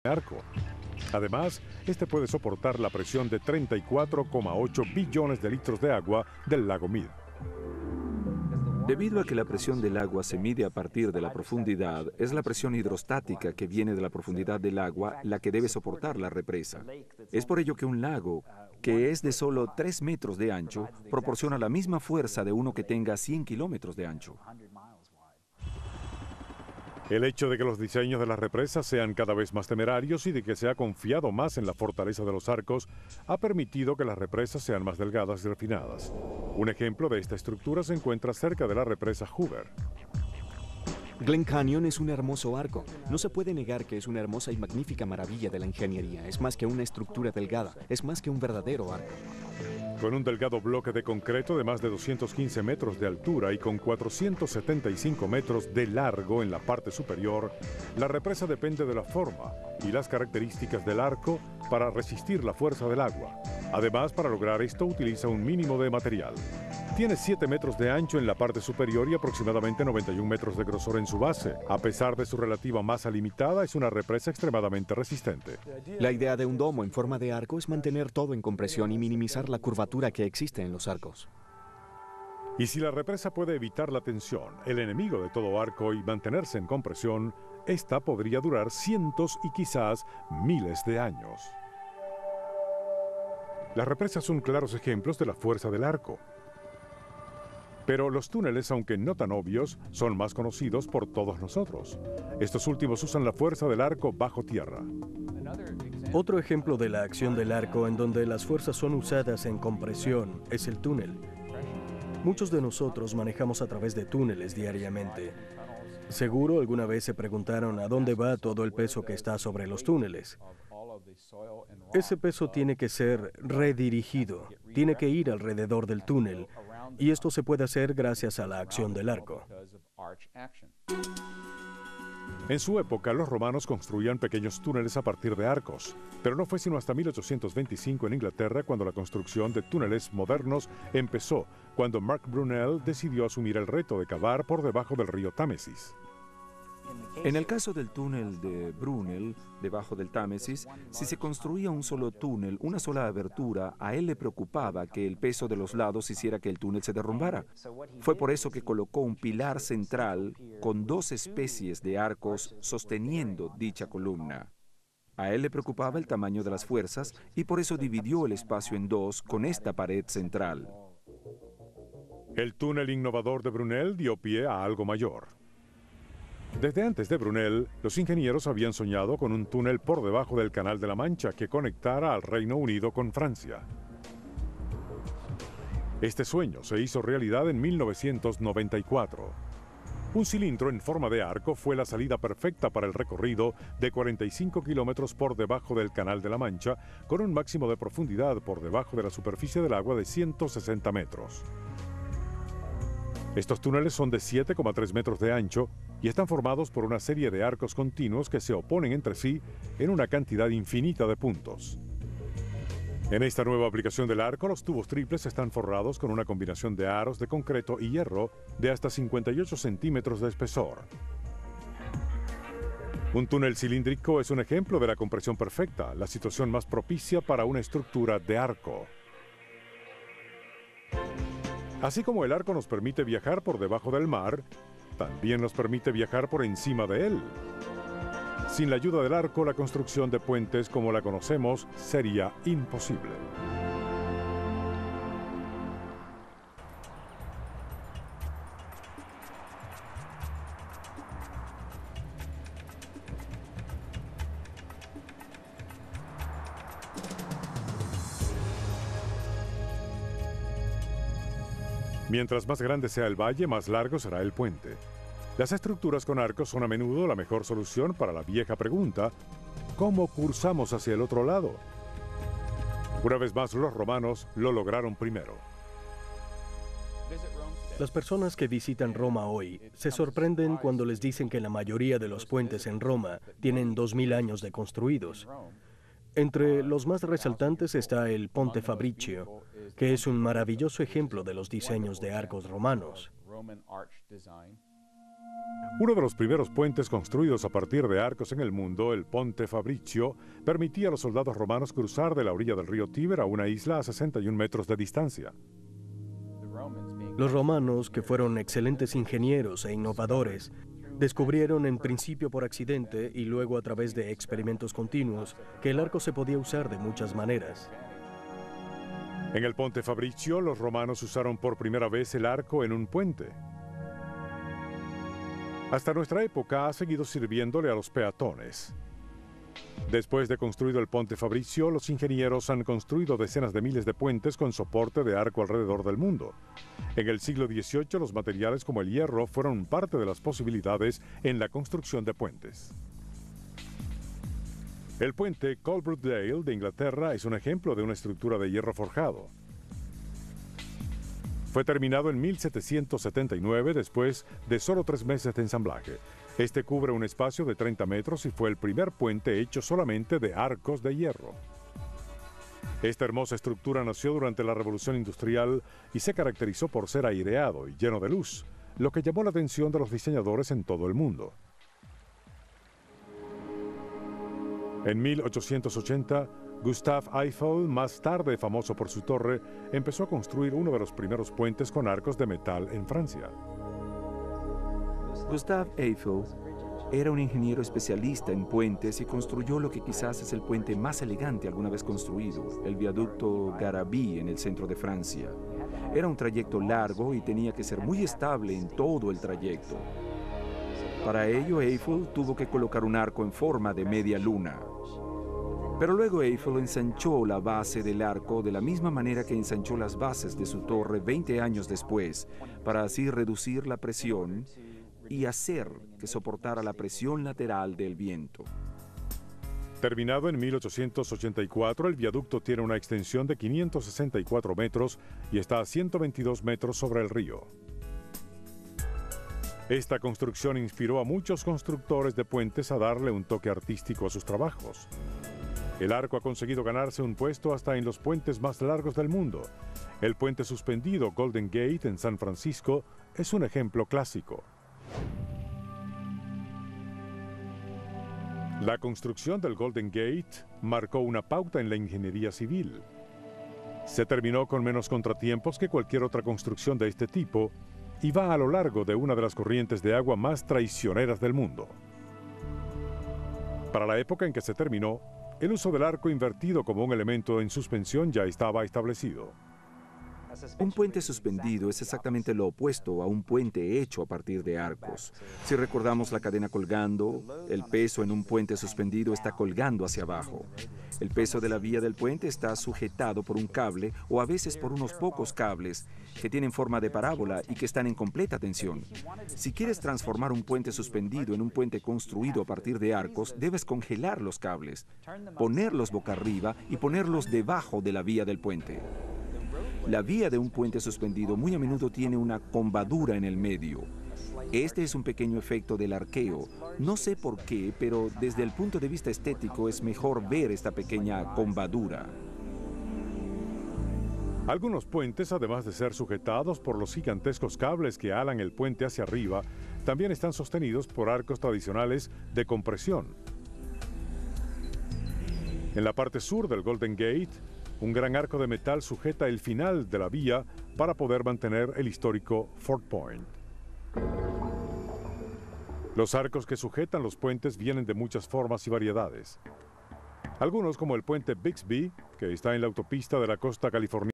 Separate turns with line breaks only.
arco. Además, este puede soportar la presión de 34,8 billones de litros de agua del lago Mead.
Debido a que la presión del agua se mide a partir de la profundidad, es la presión hidrostática que viene de la profundidad del agua la que debe soportar la represa. Es por ello que un lago, que es de solo 3 metros de ancho, proporciona la misma fuerza de uno que tenga 100 kilómetros de ancho.
El hecho de que los diseños de las represas sean cada vez más temerarios y de que se ha confiado más en la fortaleza de los arcos ha permitido que las represas sean más delgadas y refinadas. Un ejemplo de esta estructura se encuentra cerca de la represa Hoover.
Glen Canyon es un hermoso arco. No se puede negar que es una hermosa y magnífica maravilla de la ingeniería. Es más que una estructura delgada, es más que un verdadero arco.
Con un delgado bloque de concreto de más de 215 metros de altura y con 475 metros de largo en la parte superior, la represa depende de la forma y las características del arco para resistir la fuerza del agua. Además, para lograr esto utiliza un mínimo de material. Tiene 7 metros de ancho en la parte superior y aproximadamente 91 metros de grosor en su base. A pesar de su relativa masa limitada, es una represa extremadamente resistente.
La idea de un domo en forma de arco es mantener todo en compresión y minimizar la curvatura que existe en los arcos.
Y si la represa puede evitar la tensión, el enemigo de todo arco, y mantenerse en compresión, esta podría durar cientos y quizás miles de años. Las represas son claros ejemplos de la fuerza del arco. Pero los túneles, aunque no tan obvios, son más conocidos por todos nosotros. Estos últimos usan la fuerza del arco bajo tierra.
Otro ejemplo de la acción del arco en donde las fuerzas son usadas en compresión es el túnel. Muchos de nosotros manejamos a través de túneles diariamente. Seguro alguna vez se preguntaron a dónde va todo el peso que está sobre los túneles. Ese peso tiene que ser redirigido, tiene que ir alrededor del túnel, y esto se puede hacer gracias a la acción del arco.
En su época, los romanos construían pequeños túneles a partir de arcos, pero no fue sino hasta 1825 en Inglaterra cuando la construcción de túneles modernos empezó, cuando Mark Brunel decidió asumir el reto de cavar por debajo del río Támesis.
En el caso del túnel de Brunel, debajo del Támesis, si se construía un solo túnel, una sola abertura, a él le preocupaba que el peso de los lados hiciera que el túnel se derrumbara. Fue por eso que colocó un pilar central con 2 especies de arcos sosteniendo dicha columna. A él le preocupaba el tamaño de las fuerzas y por eso dividió el espacio en 2 con esta pared central.
El túnel innovador de Brunel dio pie a algo mayor. Desde antes de Brunel, los ingenieros habían soñado con un túnel por debajo del Canal de la Mancha que conectara al Reino Unido con Francia. Este sueño se hizo realidad en 1994. Un cilindro en forma de arco fue la salida perfecta para el recorrido de 45 kilómetros por debajo del Canal de la Mancha, con un máximo de profundidad por debajo de la superficie del agua de 160 metros. Estos túneles son de 7,3 metros de ancho y están formados por una serie de arcos continuos que se oponen entre sí en una cantidad infinita de puntos. En esta nueva aplicación del arco, los tubos triples están forrados con una combinación de aros de concreto y hierro de hasta 58 centímetros de espesor. Un túnel cilíndrico es un ejemplo de la compresión perfecta, la situación más propicia para una estructura de arco. Así como el arco nos permite viajar por debajo del mar, también nos permite viajar por encima de él. Sin la ayuda del arco, la construcción de puentes como la conocemos sería imposible. Mientras más grande sea el valle, más largo será el puente. Las estructuras con arcos son a menudo la mejor solución para la vieja pregunta: ¿cómo cruzamos hacia el otro lado? Una vez más, los romanos lo lograron primero.
Las personas que visitan Roma hoy se sorprenden cuando les dicen que la mayoría de los puentes en Roma tienen 2000 años de construidos. Entre los más resaltantes está el Ponte Fabricio, que es un maravilloso ejemplo de los diseños de arcos romanos.
Uno de los primeros puentes construidos a partir de arcos en el mundo, el Ponte Fabricio, permitía a los soldados romanos cruzar de la orilla del río Tíber a una isla a 61 metros de distancia.
Los romanos, que fueron excelentes ingenieros e innovadores, descubrieron en principio por accidente y luego a través de experimentos continuos que el arco se podía usar de muchas maneras.
En el Ponte Fabricio, los romanos usaron por primera vez el arco en un puente. Hasta nuestra época ha seguido sirviéndole a los peatones. Después de construido el Ponte Fabricio, los ingenieros han construido decenas de miles de puentes con soporte de arco alrededor del mundo. En el siglo XVIII, los materiales como el hierro fueron parte de las posibilidades en la construcción de puentes. El puente Coalbrookdale de Inglaterra es un ejemplo de una estructura de hierro forjado. Fue terminado en 1779 después de solo 3 meses de ensamblaje. Este cubre un espacio de 30 metros y fue el primer puente hecho solamente de arcos de hierro. Esta hermosa estructura nació durante la Revolución Industrial y se caracterizó por ser aireado y lleno de luz, lo que llamó la atención de los diseñadores en todo el mundo. En 1880, Gustave Eiffel, más tarde famoso por su torre, empezó a construir uno de los primeros puentes con arcos de metal en Francia.
Gustave Eiffel era un ingeniero especialista en puentes y construyó lo que quizás es el puente más elegante alguna vez construido, el viaducto Garabí en el centro de Francia. Era un trayecto largo y tenía que ser muy estable en todo el trayecto. Para ello, Eiffel tuvo que colocar un arco en forma de media luna. Pero luego Eiffel ensanchó la base del arco de la misma manera que ensanchó las bases de su torre 20 años después, para así reducir la presión y hacer que soportara la presión lateral del viento.
Terminado en 1884, el viaducto tiene una extensión de 564 metros y está a 122 metros sobre el río. Esta construcción inspiró a muchos constructores de puentes a darle un toque artístico a sus trabajos. El arco ha conseguido ganarse un puesto hasta en los puentes más largos del mundo. El puente suspendido Golden Gate en San Francisco es un ejemplo clásico. La construcción del Golden Gate marcó una pauta en la ingeniería civil. Se terminó con menos contratiempos que cualquier otra construcción de este tipo y va a lo largo de una de las corrientes de agua más traicioneras del mundo. Para la época en que se terminó, el uso del arco invertido como un elemento en suspensión ya estaba establecido.
Un puente suspendido es exactamente lo opuesto a un puente hecho a partir de arcos. Si recordamos la cadena colgando, el peso en un puente suspendido está colgando hacia abajo. El peso de la vía del puente está sujetado por un cable o a veces por unos pocos cables que tienen forma de parábola y que están en completa tensión. Si quieres transformar un puente suspendido en un puente construido a partir de arcos, debes congelar los cables, ponerlos boca arriba y ponerlos debajo de la vía del puente. La vía de un puente suspendido muy a menudo tiene una combadura en el medio. Este es un pequeño efecto del arqueo. No sé por qué, pero desde el punto de vista estético es mejor ver esta pequeña combadura.
Algunos puentes, además de ser sujetados por los gigantescos cables que alan el puente hacia arriba, también están sostenidos por arcos tradicionales de compresión. En la parte sur del Golden Gate, un gran arco de metal sujeta el final de la vía para poder mantener el histórico Fort Point. Los arcos que sujetan los puentes vienen de muchas formas y variedades. Algunos, como el puente Bixby, que está en la autopista de la costa californiana,